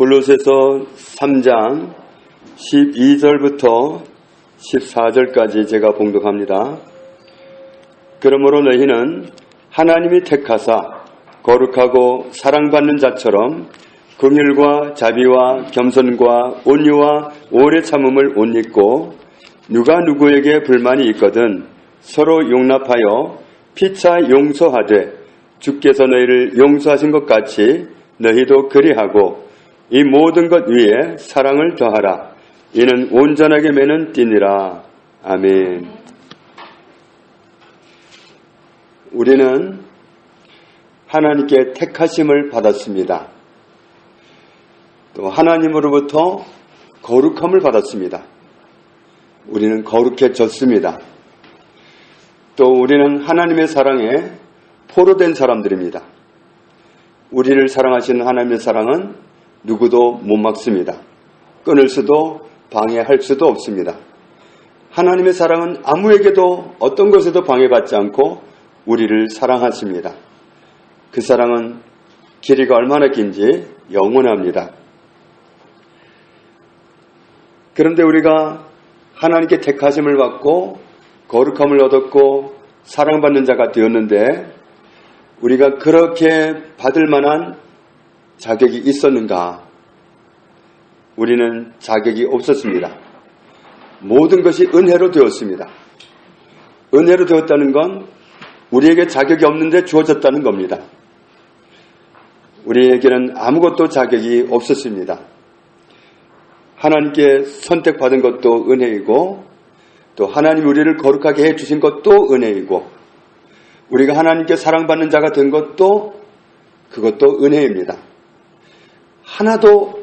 골로새서 3장 12절부터 14절까지 제가 봉독합니다. 그러므로 너희는 하나님이 택하사 거룩하고 사랑받는 자처럼 긍휼과 자비와 겸손과 온유와 오래 참음을 옷 입고 누가 누구에게 불만이 있거든 서로 용납하여 피차 용서하되 주께서 너희를 용서하신 것 같이 너희도 그리하고 이 모든 것 위에 사랑을 더하라. 이는 온전하게 매는 띠니라. 아멘. 우리는 하나님께 택하심을 받았습니다. 또 하나님으로부터 거룩함을 받았습니다. 우리는 거룩해졌습니다. 또 우리는 하나님의 사랑에 포로된 사람들입니다. 우리를 사랑하시는 하나님의 사랑은 누구도 못 막습니다. 끊을 수도 방해할 수도 없습니다. 하나님의 사랑은 아무에게도 어떤 것에도 방해받지 않고 우리를 사랑하십니다. 그 사랑은 길이가 얼마나 긴지 영원합니다. 그런데 우리가 하나님께 택하심을 받고 거룩함을 얻었고 사랑받는 자가 되었는데 우리가 그렇게 받을 만한 자격이 있었는가? 우리는 자격이 없었습니다. 모든 것이 은혜로 되었습니다. 은혜로 되었다는 건 우리에게 자격이 없는데 주어졌다는 겁니다. 우리에게는 아무것도 자격이 없었습니다. 하나님께 선택받은 것도 은혜이고 또 하나님 우리를 거룩하게 해주신 것도 은혜이고 우리가 하나님께 사랑받는 자가 된 것도 그것도 은혜입니다. 하나도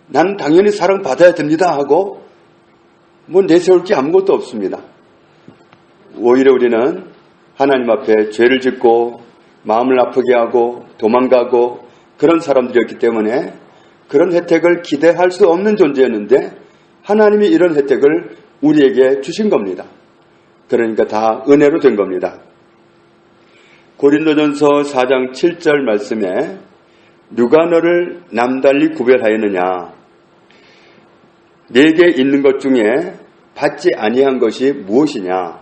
난 당연히 사랑받아야 됩니다 하고 뭐 내세울 게 아무것도 없습니다. 오히려 우리는 하나님 앞에 죄를 짓고 마음을 아프게 하고 도망가고 그런 사람들이었기 때문에 그런 혜택을 기대할 수 없는 존재였는데 하나님이 이런 혜택을 우리에게 주신 겁니다. 그러니까 다 은혜로 된 겁니다. 고린도전서 4장 7절 말씀에 누가 너를 남달리 구별하였느냐? 네게 있는 것 중에 받지 아니한 것이 무엇이냐?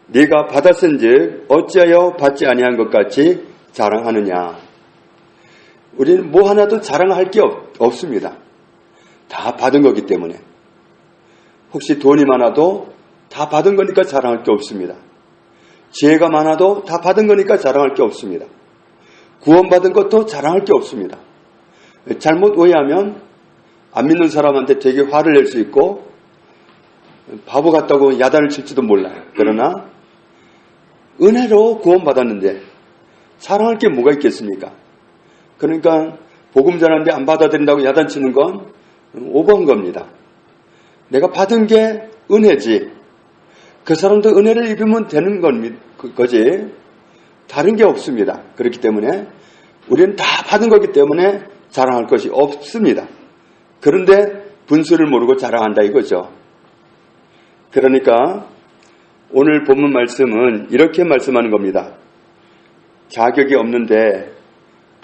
네가 받았은즉 어찌하여 받지 아니한 것 같이 자랑하느냐? 우리는 뭐 하나도 자랑할 게 없습니다. 다 받은 거기 때문에. 혹시 돈이 많아도 다 받은 거니까 자랑할 게 없습니다. 지혜가 많아도 다 받은 거니까 자랑할 게 없습니다. 구원받은 것도 자랑할 게 없습니다. 잘못 오해하면 안 믿는 사람한테 되게 화를 낼 수 있고 바보 같다고 야단을 칠지도 몰라요. 그러나 은혜로 구원받았는데 자랑할 게 뭐가 있겠습니까? 그러니까 복음 전하는데 안 받아들인다고 야단치는 건 오버한 겁니다. 내가 받은 게 은혜지. 그 사람도 은혜를 입으면 되는 거지 다른 게 없습니다. 그렇기 때문에 우리는 다 받은 거기 때문에 자랑할 것이 없습니다. 그런데 분수를 모르고 자랑한다 이거죠. 그러니까 오늘 본문 말씀은 이렇게 말씀하는 겁니다. 자격이 없는데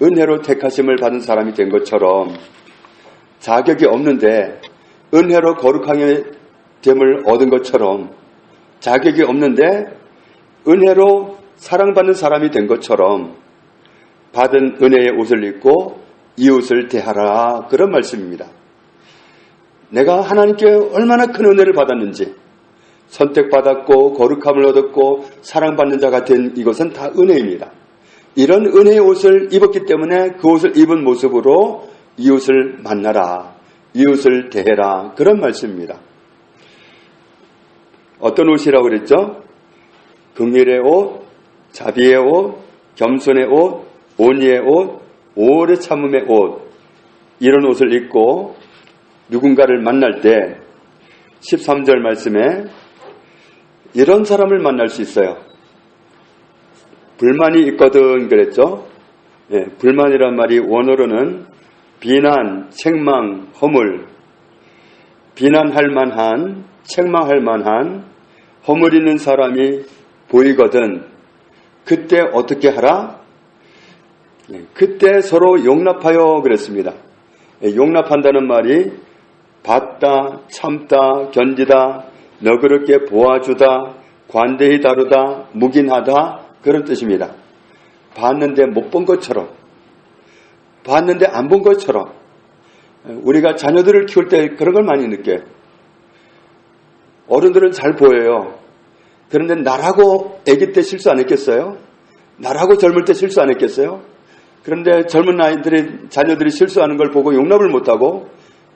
은혜로 택하심을 받은 사람이 된 것처럼 자격이 없는데 은혜로 거룩하게 됨을 얻은 것처럼 자격이 없는데 은혜로 사랑받는 사람이 된 것처럼 받은 은혜의 옷을 입고 이웃을 대하라 그런 말씀입니다. 내가 하나님께 얼마나 큰 은혜를 받았는지 선택받았고 거룩함을 얻었고 사랑받는 자가 된 이것은 다 은혜입니다. 이런 은혜의 옷을 입었기 때문에 그 옷을 입은 모습으로 이웃을 만나라 이웃을 대해라 그런 말씀입니다. 어떤 옷이라고 그랬죠? 긍휼의 옷, 자비의 옷, 겸손의 옷, 온유의 옷, 오래 참음의 옷 이런 옷을 입고 누군가를 만날 때 13절 말씀에 이런 사람을 만날 수 있어요. 불만이 있거든 그랬죠? 불만이란 말이 원어로는 비난, 책망, 허물 비난할 만한 책망할 만한 허물 있는 사람이 보이거든 그때 어떻게 하라? 그때 서로 용납하여 그랬습니다. 용납한다는 말이 받다, 참다, 견디다, 너그럽게 보아주다, 관대히 다루다, 묵인하다, 그런 뜻입니다. 봤는데 못 본 것처럼, 봤는데 안 본 것처럼. 우리가 자녀들을 키울 때 그런 걸 많이 느껴요. 어른들은 잘 보여요. 그런데 나라고 아기 때 실수 안 했겠어요? 나라고 젊을 때 실수 안 했겠어요? 그런데 젊은 자녀들이 실수하는 걸 보고 용납을 못하고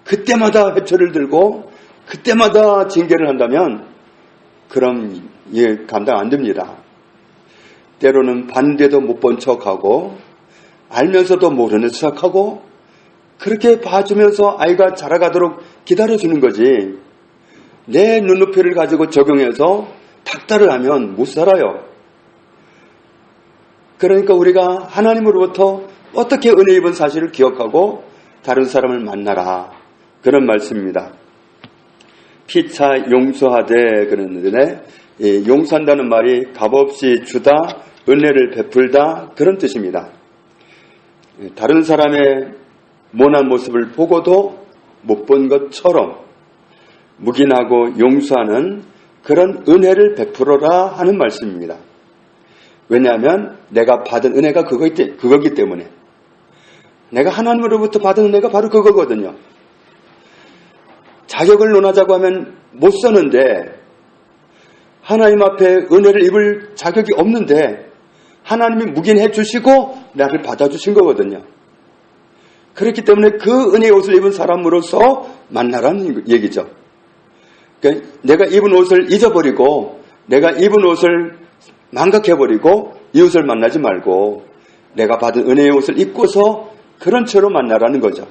그때마다 회초리를 들고 그때마다 징계를 한다면 그럼 감당 안 됩니다. 때로는 봤는데도 못 본 척하고 알면서도 모르는 척하고 그렇게 봐주면서 아이가 자라가도록 기다려주는 거지. 내 눈높이를 가지고 적용해서 닥달을 하면 못 살아요. 그러니까 우리가 하나님으로부터 어떻게 은혜 입은 사실을 기억하고 다른 사람을 만나라. 그런 말씀입니다. 피차 용서하되 그러는데 용서한다는 말이 값없이 주다, 은혜를 베풀다 그런 뜻입니다. 다른 사람의 모난 모습을 보고도 못 본 것처럼 묵인하고 용서하는 그런 은혜를 베풀어라 하는 말씀입니다. 왜냐하면 내가 받은 은혜가 그거기 때문에. 내가 하나님으로부터 받은 은혜가 바로 그거거든요. 자격을 논하자고 하면 못 서는데 하나님 앞에 은혜를 입을 자격이 없는데 하나님이 묵인해 주시고 나를 받아주신 거거든요. 그렇기 때문에 그 은혜의 옷을 입은 사람으로서 만나라는 얘기죠. 그러니까 내가 입은 옷을 잊어버리고 내가 입은 옷을 망각해버리고 이웃을 만나지 말고 내가 받은 은혜의 옷을 입고서 그런 채로 만나라는 거죠.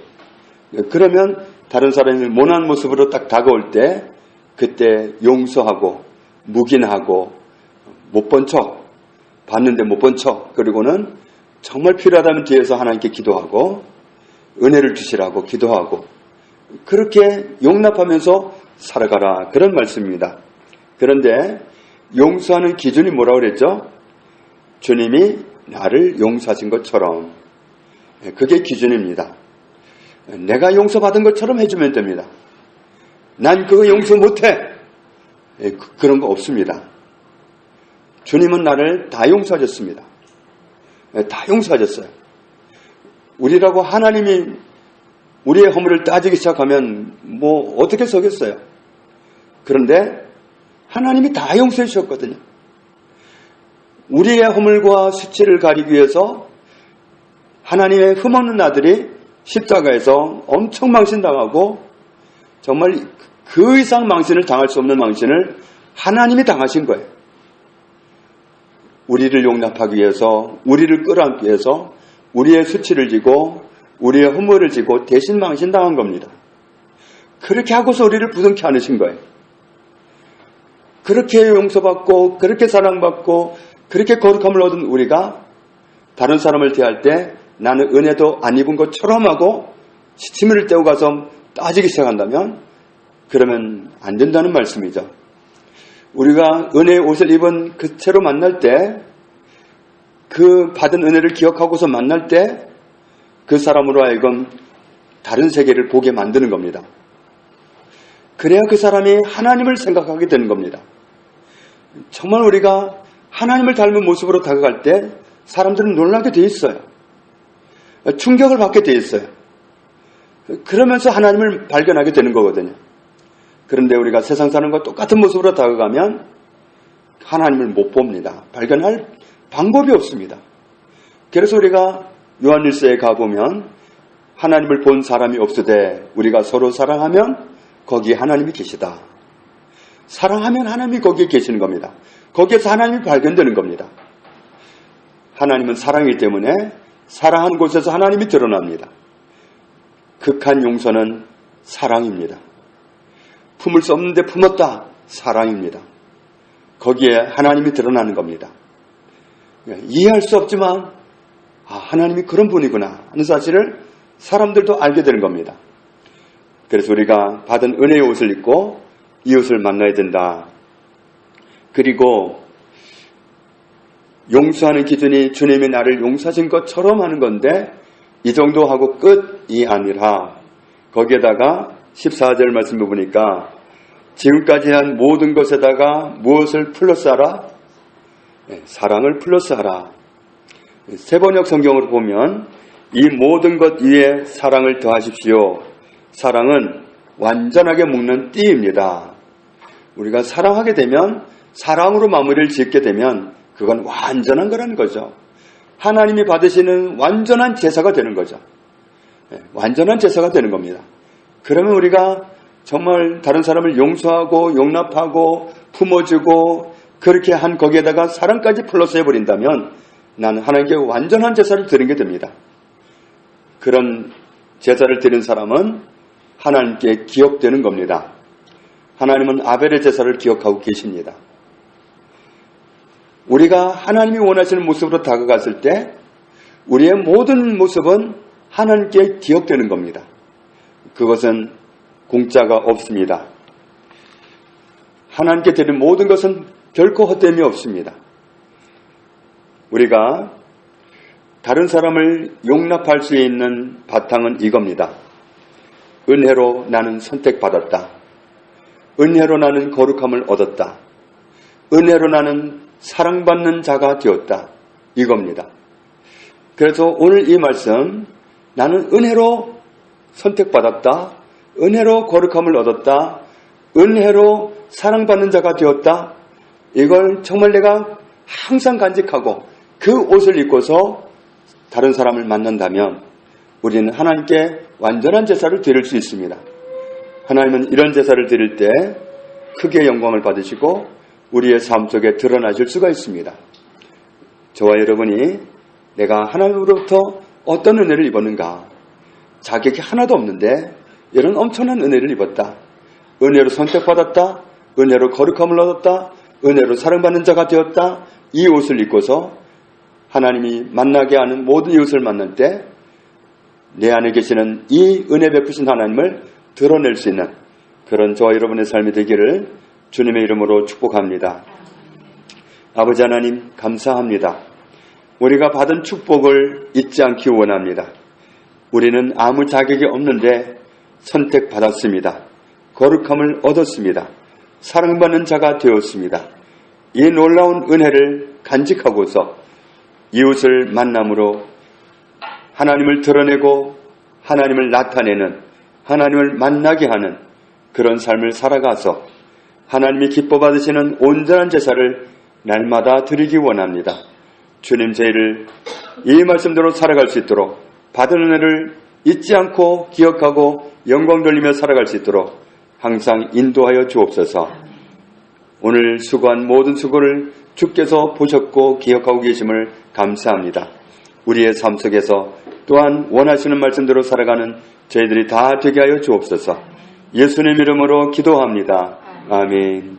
그러면 다른 사람이 모난 모습으로 딱 다가올 때 그때 용서하고 묵인하고 못 본 척, 봤는데 못 본 척, 그리고는 정말 필요하다면 뒤에서 하나님께 기도하고 은혜를 주시라고 기도하고 그렇게 용납하면서 살아가라 그런 말씀입니다. 그런데 용서하는 기준이 뭐라고 그랬죠? 주님이 나를 용서하신 것처럼. 그게 기준입니다. 내가 용서받은 것처럼 해주면 됩니다. 난 그거 용서 못해. 그런 거 없습니다. 주님은 나를 다 용서하셨습니다. 다 용서하셨어요. 우리라고 하나님이 우리의 허물을 따지기 시작하면 뭐 어떻게 서겠어요? 그런데 하나님이 다 용서해 주셨거든요. 우리의 허물과 수치를 가리기 위해서 하나님의 흠없는 아들이 십자가에서 엄청 망신당하고 정말 그 이상 망신을 당할 수 없는 망신을 하나님이 당하신 거예요. 우리를 용납하기 위해서, 우리를 끌어안기 위해서 우리의 수치를 지고 우리의 허물을 지고 대신 망신당한 겁니다. 그렇게 하고서 우리를 부둥켜 안으신 거예요. 그렇게 용서받고 그렇게 사랑받고 그렇게 거룩함을 얻은 우리가 다른 사람을 대할 때 나는 은혜도 안 입은 것처럼 하고 시치미를 떼고 가서 따지기 시작한다면 그러면 안 된다는 말씀이죠. 우리가 은혜의 옷을 입은 그 채로 만날 때 그 받은 은혜를 기억하고서 만날 때 그 사람으로 하여금 다른 세계를 보게 만드는 겁니다. 그래야 그 사람이 하나님을 생각하게 되는 겁니다. 정말 우리가 하나님을 닮은 모습으로 다가갈 때 사람들은 놀라게 돼 있어요. 충격을 받게 돼 있어요. 그러면서 하나님을 발견하게 되는 거거든요. 그런데 우리가 세상 사람과 똑같은 모습으로 다가가면 하나님을 못 봅니다. 발견할 방법이 없습니다. 그래서 우리가 요한일서에 가보면 하나님을 본 사람이 없으되 우리가 서로 사랑하면 거기에 하나님이 계시다. 사랑하면 하나님이 거기에 계시는 겁니다. 거기에서 하나님이 발견되는 겁니다. 하나님은 사랑이기 때문에 사랑한 곳에서 하나님이 드러납니다. 극한 용서는 사랑입니다. 품을 수 없는데 품었다. 사랑입니다. 거기에 하나님이 드러나는 겁니다. 이해할 수 없지만 하나님이 그런 분이구나 하는 사실을 사람들도 알게 되는 겁니다. 그래서 우리가 받은 은혜의 옷을 입고 이웃을 만나야 된다. 그리고 용서하는 기준이 주님이 나를 용서하신 것처럼 하는 건데 이 정도 하고 끝이 아니라 거기에다가 14절 말씀을 보니까 지금까지 한 모든 것에다가 무엇을 플러스하라? 사랑을 플러스하라. 세번역 성경으로 보면 이 모든 것 위에 사랑을 더하십시오. 사랑은 완전하게 묶는 띠입니다. 우리가 사랑하게 되면, 사랑으로 마무리를 짓게 되면 그건 완전한 거라는 거죠. 하나님이 받으시는 완전한 제사가 되는 거죠. 완전한 제사가 되는 겁니다. 그러면 우리가 정말 다른 사람을 용서하고 용납하고 품어주고 그렇게 한 거기에다가 사랑까지 플러스 해버린다면 나는 하나님께 완전한 제사를 드리게 됩니다. 그런 제사를 드린 사람은 하나님께 기억되는 겁니다. 하나님은 아벨의 제사를 기억하고 계십니다. 우리가 하나님이 원하시는 모습으로 다가갔을 때 우리의 모든 모습은 하나님께 기억되는 겁니다. 그것은 공짜가 없습니다. 하나님께 드린 모든 것은 결코 헛됨이 없습니다. 우리가 다른 사람을 용납할 수 있는 바탕은 이겁니다. 은혜로 나는 선택받았다. 은혜로 나는 거룩함을 얻었다. 은혜로 나는 사랑받는 자가 되었다. 이겁니다. 그래서 오늘 이 말씀, 나는 은혜로 선택받았다. 은혜로 거룩함을 얻었다. 은혜로 사랑받는 자가 되었다. 이걸 정말 내가 항상 간직하고 그 옷을 입고서 다른 사람을 만난다면 우리는 하나님께 완전한 제사를 드릴 수 있습니다. 하나님은 이런 제사를 드릴 때 크게 영광을 받으시고 우리의 삶 속에 드러나실 수가 있습니다. 저와 여러분이 내가 하나님으로부터 어떤 은혜를 입었는가? 자격이 하나도 없는데 이런 엄청난 은혜를 입었다. 은혜로 선택받았다. 은혜로 거룩함을 얻었다. 은혜로 사랑받는 자가 되었다. 이 옷을 입고서 하나님이 만나게 하는 모든 이웃을 만날 때 내 안에 계시는 이 은혜 베푸신 하나님을 드러낼 수 있는 그런 저와 여러분의 삶이 되기를 주님의 이름으로 축복합니다. 아버지 하나님 감사합니다. 우리가 받은 축복을 잊지 않기 원합니다. 우리는 아무 자격이 없는데 선택받았습니다. 거룩함을 얻었습니다. 사랑받는 자가 되었습니다. 이 놀라운 은혜를 간직하고서 이웃을 만남으로 하나님을 드러내고 하나님을 나타내는, 하나님을 만나게 하는 그런 삶을 살아가서 하나님이 기뻐 받으시는 온전한 제사를 날마다 드리기 원합니다. 주님 저희를 이 말씀대로 살아갈 수 있도록 받은 은혜를 잊지 않고 기억하고 영광 돌리며 살아갈 수 있도록 항상 인도하여 주옵소서. 오늘 수고한 모든 수고를 주께서 보셨고 기억하고 계심을 감사합니다. 우리의 삶 속에서 또한 원하시는 말씀대로 살아가는 저희들이 다 되게 하여 주옵소서. 예수님 이름으로 기도합니다. 아멘.